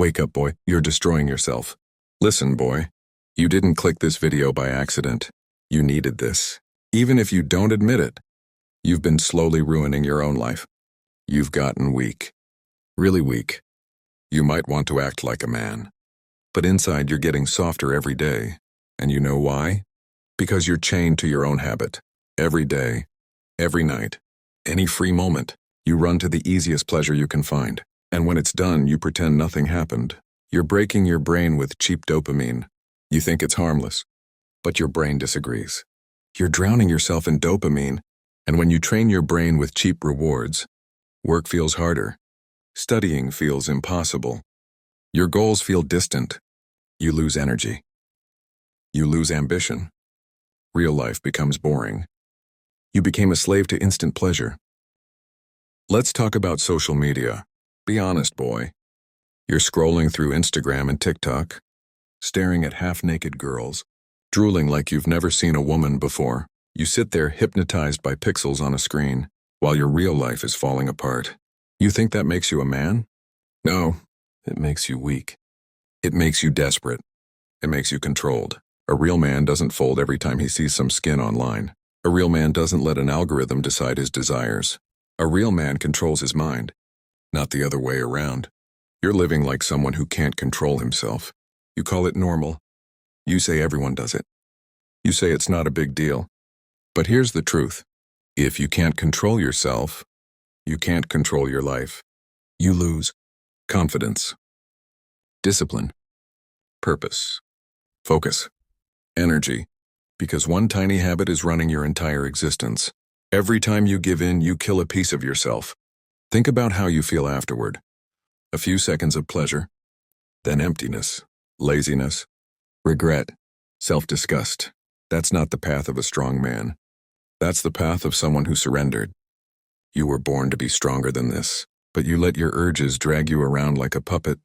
Wake up, boy. You're destroying yourself. Listen, boy. You didn't click this video by accident. You needed this. Even if you don't admit it, you've been slowly ruining your own life. You've gotten weak. Really weak. You might want to act like a man. But inside you're getting softer every day. And you know why? Because you're chained to your own habit. Every day, every night, any free moment, you run to the easiest pleasure you can find. And when it's done, you pretend nothing happened. You're breaking your brain with cheap dopamine. You think it's harmless, but your brain disagrees. You're drowning yourself in dopamine, and when you train your brain with cheap rewards, work feels harder. Studying feels impossible. Your goals feel distant. You lose energy. You lose ambition. Real life becomes boring. You became a slave to instant pleasure. Let's talk about social media. Be honest, boy. You're scrolling through Instagram and TikTok, staring at half-naked girls, drooling like you've never seen a woman before. You sit there hypnotized by pixels on a screen, while your real life is falling apart. You think that makes you a man? No, it makes you weak. It makes you desperate. It makes you controlled. A real man doesn't fold every time he sees some skin online. A real man doesn't let an algorithm decide his desires. A real man controls his mind, not the other way around. You're living like someone who can't control himself. You call it normal. You say everyone does it. You say it's not a big deal. But here's the truth. If you can't control yourself, you can't control your life. You lose confidence, discipline, purpose, focus, energy, because one tiny habit is running your entire existence. Every time you give in, you kill a piece of yourself. Think about how you feel afterward. A few seconds of pleasure, then emptiness, laziness, regret, self-disgust. That's not the path of a strong man. That's the path of someone who surrendered. You were born to be stronger than this, but you let your urges drag you around like a puppet.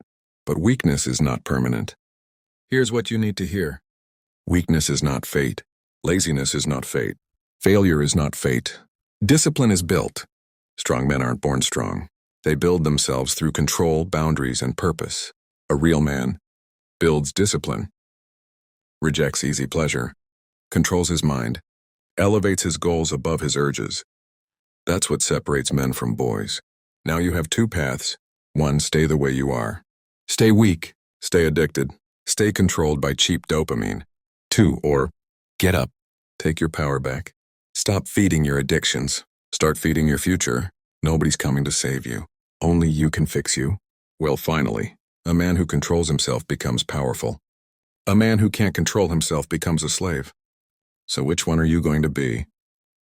But weakness is not permanent. Here's what you need to hear. Weakness is not fate. Laziness is not fate. Failure is not fate. Discipline is built. Strong men aren't born strong. They build themselves through control, boundaries, and purpose. A real man builds discipline, rejects easy pleasure, controls his mind, elevates his goals above his urges. That's what separates men from boys. Now you have two paths. One, stay the way you are. Stay weak, stay addicted, stay controlled by cheap dopamine. Two, or get up, take your power back. Stop feeding your addictions. Start feeding your future. Nobody's coming to save you. Only you can fix you. Well, finally, a man who controls himself becomes powerful. A man who can't control himself becomes a slave. So which one are you going to be?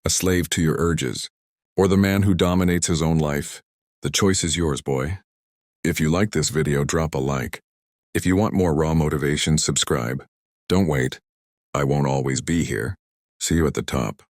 A slave to your urges, or the man who dominates his own life? The choice is yours, boy. If you like this video, drop a like. If you want more raw motivation, subscribe. Don't wait. I won't always be here. See you at the top.